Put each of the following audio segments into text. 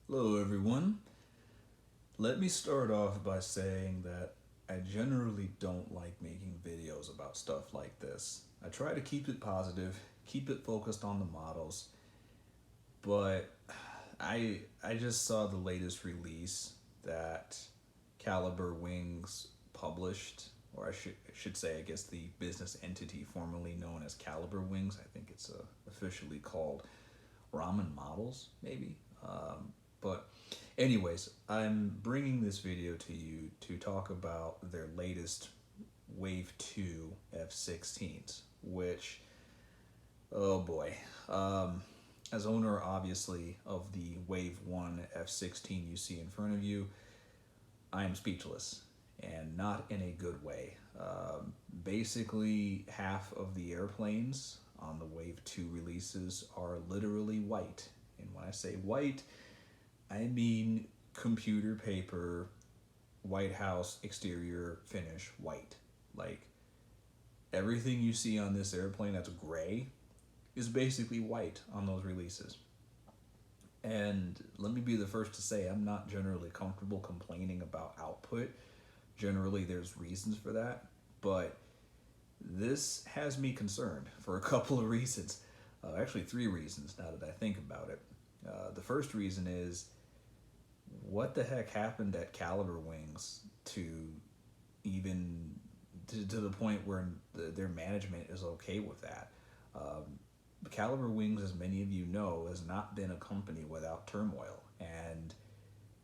Hello, everyone. Let me start off by saying that I generally don't like making videos about stuff like this. I try to keep it positive, keep it focused on the models, but I just saw the latest release that Calibre Wings published, or I should say, I guess the business entity formerly known as Calibre Wings. I think it's officially called Ramen Models, maybe. But anyways, I'm bringing this video to you to talk about their latest Wave 2 F-16s, which, oh boy. As owner, obviously, of the Wave 1 F-16 you see in front of you, I am speechless, and not in a good way. Basically, half of the airplanes on the Wave 2 releases are literally white. And when I say white, I mean computer paper, White House exterior finish white. Like everything you see on this airplane that's gray is basically white on those releases. And let me be the first to say I'm not generally comfortable complaining about output. Generally, there's reasons for that, but this has me concerned for a couple of reasons. Actually, three reasons now that I think about it. The first reason is what the heck happened at Caliber Wings to even to the point where their management is okay with that. Caliber Wings, as many of you know, has not been a company without turmoil, and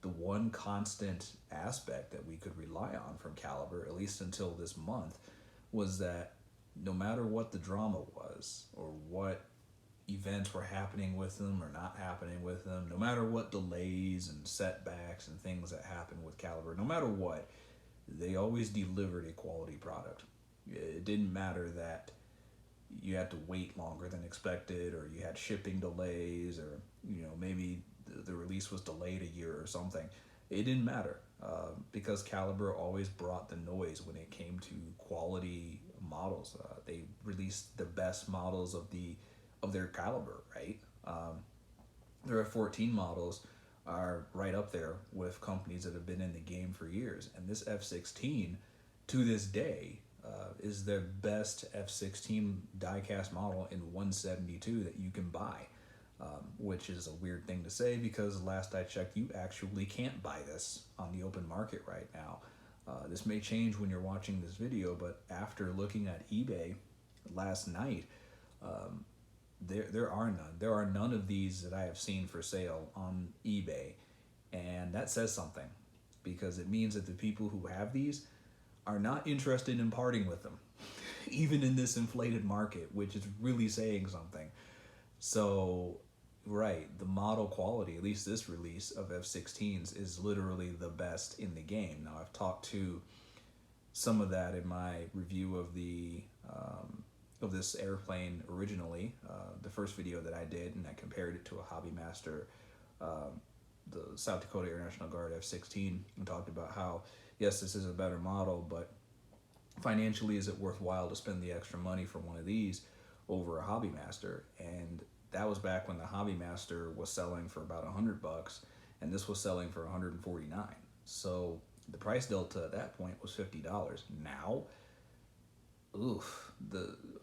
the one constant aspect that we could rely on from Caliber, at least until this month, was that no matter what the drama was or what events were happening with them or not happening with them, no matter what delays and setbacks and things that happened with Caliber, no matter what, they always delivered a quality product. It didn't matter that you had to wait longer than expected, or you had shipping delays, or maybe the release was delayed a year or something. It didn't matter because Caliber always brought the noise when it came to quality models. They released the best models of their caliber, right? Their F-14 models are right up there with companies that have been in the game for years, and this F-16 to this day is the best F-16 diecast model in 172 that you can buy, which is a weird thing to say because last I checked, you actually can't buy this on the open market right now. This may change when you're watching this video, but after looking at eBay last night, there are none. There are none of these that I have seen for sale on eBay, and that says something because it means that the people who have these are not interested in parting with them, even in this inflated market, which is really saying something. So, right, the model quality, at least this release of F-16s, is literally the best in the game. Now, I've talked to some of that in my review of this airplane originally, the first video that I did, and I compared it to a Hobby Master, the South Dakota Air National Guard F-16, and talked about how, yes, this is a better model, but financially, is it worthwhile to spend the extra money for one of these over a Hobby Master? And that was back when the Hobby Master was selling for about $100, and this was selling for $149. So the price delta at that point was $50. Now, oof,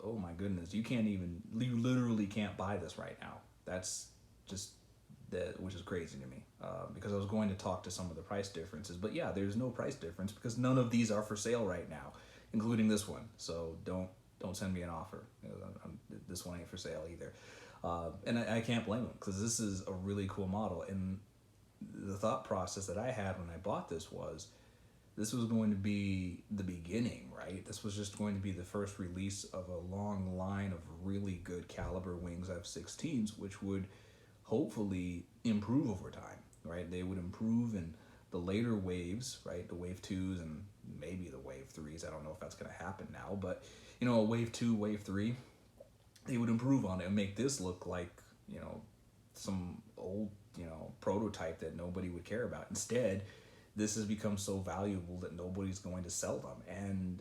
oh my goodness, you literally can't buy this right now. That's just that, which is crazy to me, because I was going to talk to some of the price differences, but yeah, there's no price difference because none of these are for sale right now, including this one. So don't send me an offer. This one ain't for sale either, and I can't blame them because this is a really cool model. And the thought process that I had when I bought this was, this was going to be the beginning, right? This was just going to be the first release of a long line of really good Calibre Wings F-16s, which would hopefully improve over time, right? They would improve in the later waves, right? The Wave 2s and maybe the Wave 3s. I don't know if that's going to happen now, but, a Wave 2, Wave 3, they would improve on it and make this look like, some old, prototype that nobody would care about. Instead, this has become so valuable that nobody's going to sell them. And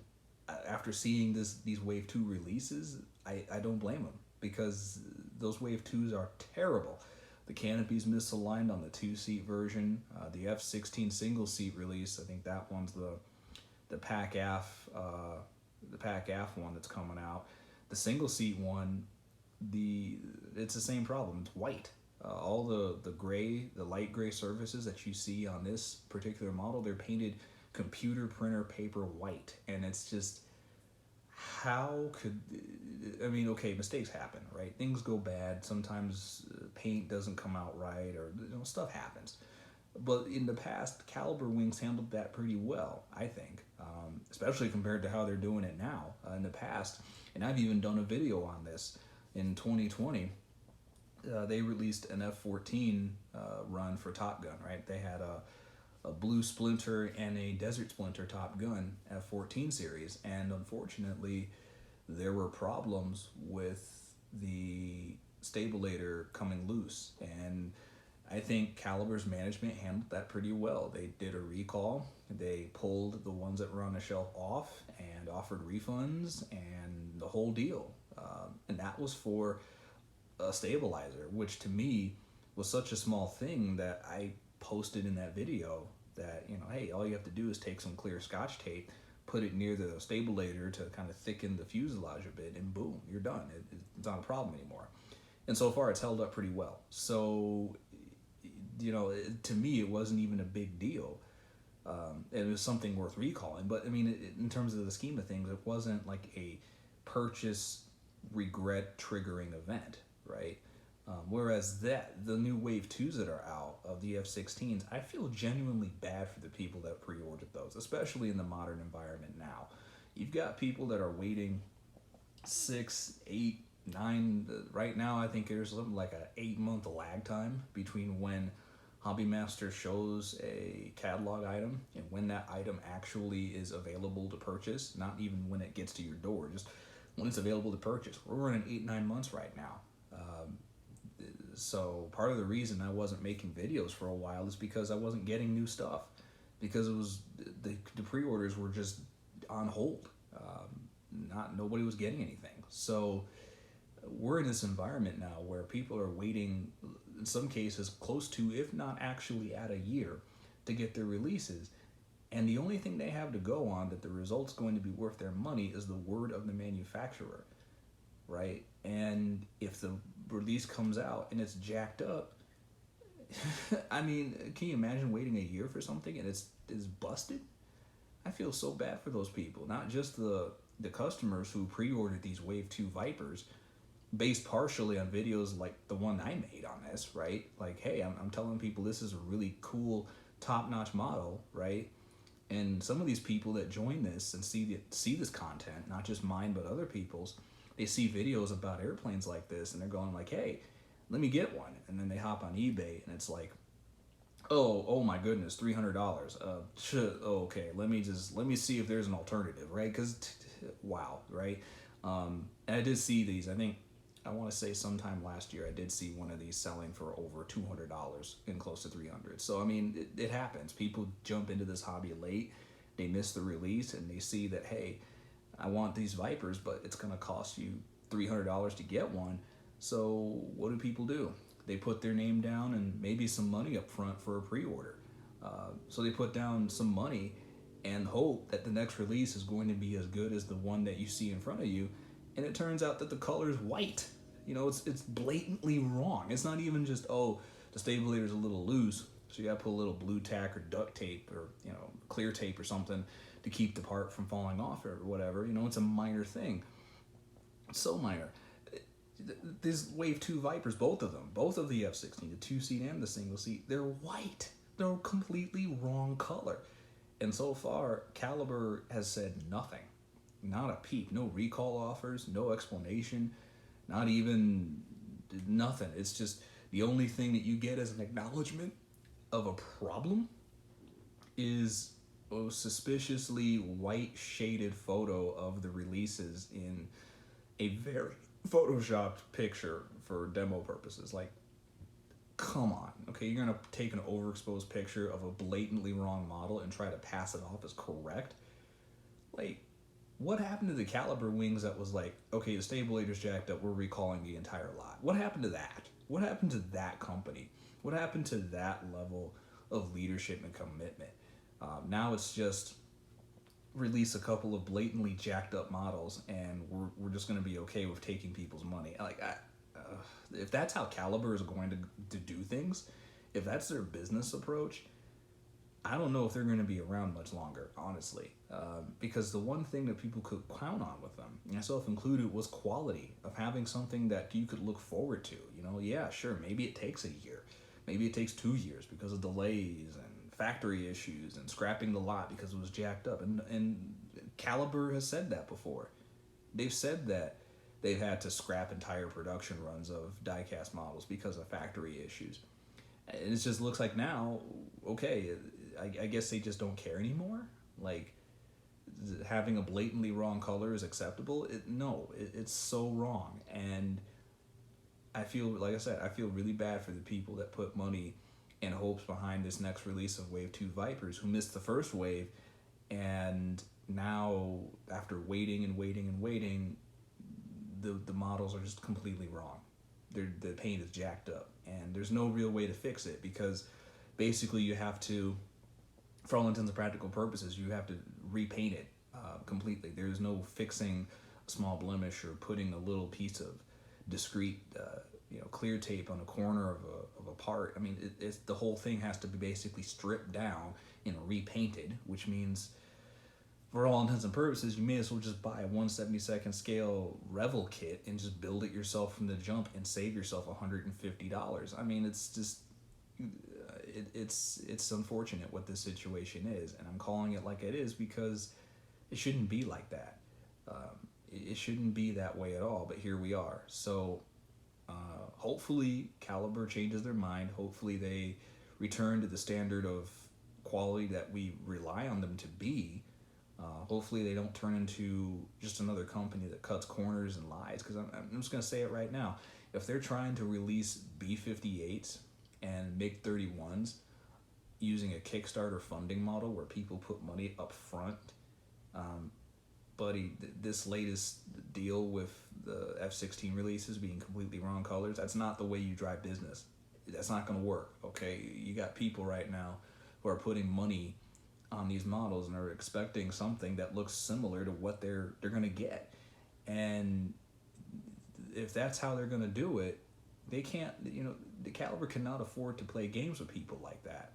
after seeing these Wave 2 releases, I don't blame them because those Wave 2s are terrible. The canopy's misaligned on the 2-seat version. The F-16 single-seat release, I think that one's the Pac AF one that's coming out. The single-seat one, it's the same problem. It's white. All the gray, the light gray surfaces that you see on this particular model, they're painted computer printer paper white, and it's just, how could, I mean, okay, mistakes happen, right? Things go bad. Sometimes paint doesn't come out right, or stuff happens. But in the past, Calibre Wings handled that pretty well, I think, especially compared to how they're doing it now. In the past, and I've even done a video on this in 2020. They released an F-14 run for Top Gun, right? They had a blue Splinter and a desert Splinter Top Gun F-14 series, and unfortunately there were problems with the stabilator coming loose, and I think Calibre's management handled that pretty well. They did a recall, they pulled the ones that were on the shelf off and offered refunds and the whole deal, and that was for a stabilizer, which to me was such a small thing that I posted in that video that, hey, all you have to do is take some clear Scotch tape, put it near the stabilator to kind of thicken the fuselage a bit, and boom, you're done. It's not a problem anymore. And so far, it's held up pretty well. So, to me, it wasn't even a big deal. It was something worth recalling. But, I mean, in terms of the scheme of things, it wasn't like a purchase regret triggering event, right? Whereas the new Wave 2s that are out of the F-16s, I feel genuinely bad for the people that pre-ordered those, especially in the modern environment now. You've got people that are waiting 6, 8, 9, right now I think there's something like a 8-month lag time between when Hobby Master shows a catalog item and when that item actually is available to purchase, not even when it gets to your door, just when it's available to purchase. We're running 8-9 months right now. So part of the reason I wasn't making videos for a while is because I wasn't getting new stuff, because it was the pre-orders were just on hold. Nobody was getting anything. So we're in this environment now where people are waiting, in some cases, close to, if not actually at a year, to get their releases. And the only thing they have to go on that the result's going to be worth their money is the word of the manufacturer, right? And if the release comes out and it's jacked up, I mean, can you imagine waiting a year for something and it's busted? I feel so bad for those people, not just the customers who pre-ordered these Wave 2 Vipers based partially on videos like the one I made on this, right? Like, hey, I'm telling people this is a really cool, top-notch model, right? And some of these people that join this and see this content, not just mine but other people's, they see videos about airplanes like this and they're going like, hey, let me get one. And then they hop on eBay and it's like, oh my goodness, $300. Okay, let me see if there's an alternative, right? Because wow, right? And I did see these. I want to say sometime last year I did see one of these selling for over $200 and close to $300. So I mean, it happens. People jump into this hobby late, they miss the release, and they see that, hey, I want these Vipers, but it's going to cost you $300 to get one. So what do? They put their name down and maybe some money up front for a pre-order. So they put down some money and hope that the next release is going to be as good as the one that you see in front of you. And it turns out that the color is white. It's blatantly wrong. It's not even just, the stabilator's a little loose, so you got to put a little blue tack or duct tape or, clear tape or something to keep the part from falling off or whatever. It's a minor thing. It's so minor. These Wave 2 Vipers, both of the F-16, the 2-seat and the single seat, they're white. They're a completely wrong color. And so far, Calibre has said nothing. Not a peep. No recall offers, no explanation, not even nothing. It's just the only thing that you get as an acknowledgement of a problem is a suspiciously white shaded photo of the releases in a very photoshopped picture for demo purposes. Like, come on. Okay, you're gonna take an overexposed picture of a blatantly wrong model and try to pass it off as correct? Like, what happened to the Calibre Wings that was like, okay, the stabilator's jacked up, we're recalling the entire lot? What happened to that? What happened to that company? What happened to that level of leadership and commitment? Now it's just release a couple of blatantly jacked up models, and we're just going to be okay with taking people's money. If that's how Calibre is going to do things, if that's their business approach, I don't know if they're going to be around much longer, honestly. Because the one thing that people could count on with them, myself included, was quality of having something that you could look forward to. Yeah, sure, maybe it takes a year, maybe it takes 2 years because of delays and factory issues and scrapping the lot because it was jacked up. And Calibre has said that before. They've said that they've had to scrap entire production runs of diecast models because of factory issues. And it just looks like now, okay, I guess they just don't care anymore. Like, having a blatantly wrong color is acceptable. It's so wrong. And I feel, like I said, I feel really bad for the people that put money and hopes behind this next release of Wave 2 Vipers, who missed the first wave, and now, after waiting and waiting and waiting, the models are just completely wrong. The paint is jacked up, and there's no real way to fix it, because basically you have to, for all intents and practical purposes, you have to repaint it completely. There's no fixing a small blemish or putting a little piece of discrete clear tape on a corner of a part. I mean, it's the whole thing has to be basically stripped down and repainted, which means, for all intents and purposes, you may as well just buy a 1/72nd scale Revel kit and just build it yourself from the jump and save yourself $150. I mean, it's just, it's unfortunate what this situation is, and I'm calling it like it is because it shouldn't be like that. It shouldn't be that way at all, but here we are. So hopefully Calibre changes their mind. Hopefully they return to the standard of quality that we rely on them to be. Hopefully they don't turn into just another company that cuts corners and lies, because I'm just going to say it right now. If they're trying to release B-58s and MiG-31s using a Kickstarter funding model where people put money up front, buddy, this latest deal with the F-16 releases being completely wrong colors, that's not the way you drive business. That's not going to work, okay? You got people right now who are putting money on these models and are expecting something that looks similar to what they're going to get. And if that's how they're going to do it, they can't, the Calibre cannot afford to play games with people like that.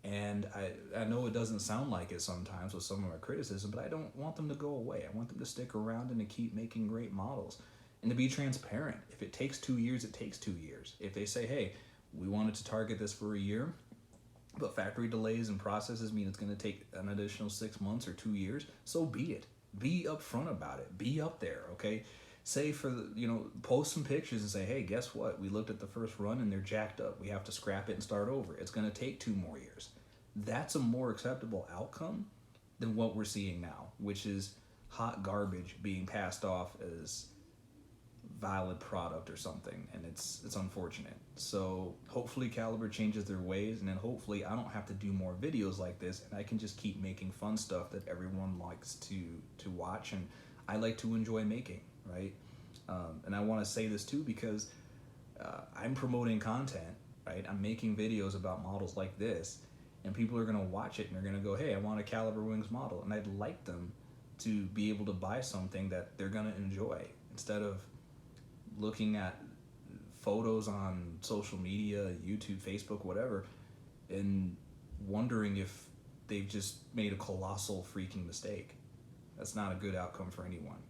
And I know it doesn't sound like it sometimes with some of my criticism, but I don't want them to go away. I want them to stick around and to keep making great models and to be transparent. If it takes 2 years, it takes 2 years. If they say, hey, we wanted to target this for a year, but factory delays and processes mean it's going to take an additional 6 months or 2 years, so be it. Be upfront about it. Be up there, okay? Say post some pictures and say, hey, guess what? We looked at the first run and they're jacked up. We have to scrap it and start over. It's going to take 2 more years. That's a more acceptable outcome than what we're seeing now, which is hot garbage being passed off as valid product or something, and it's unfortunate. So hopefully Calibre changes their ways, and then hopefully I don't have to do more videos like this, and I can just keep making fun stuff that everyone likes to watch, and I like to enjoy making, right? And I want to say this too, because I'm promoting content, right? I'm making videos about models like this, and people are going to watch it and they're going to go, hey, I want a Calibre Wings model, and I'd like them to be able to buy something that they're going to enjoy, instead of looking at photos on social media, YouTube, Facebook, whatever, and wondering if they've just made a colossal freaking mistake. That's not a good outcome for anyone.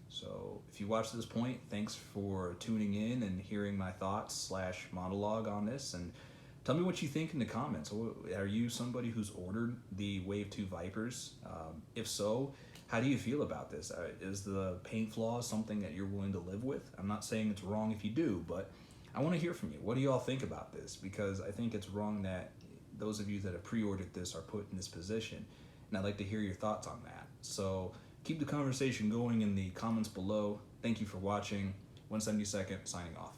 So if you watched this point, thanks for tuning in and hearing my thoughts / monologue on this, and tell me what you think in the comments. Are you somebody who's ordered the Wave 2 Vipers? If so, how do you feel about this? Is the paint flaws something that you're willing to live with? I'm not saying it's wrong if you do, but I want to hear from you. What do you all think about this? Because I think it's wrong that those of you that have pre-ordered this are put in this position, and I'd like to hear your thoughts on that. So keep the conversation going in the comments below. Thank you for watching. 1/72, signing off.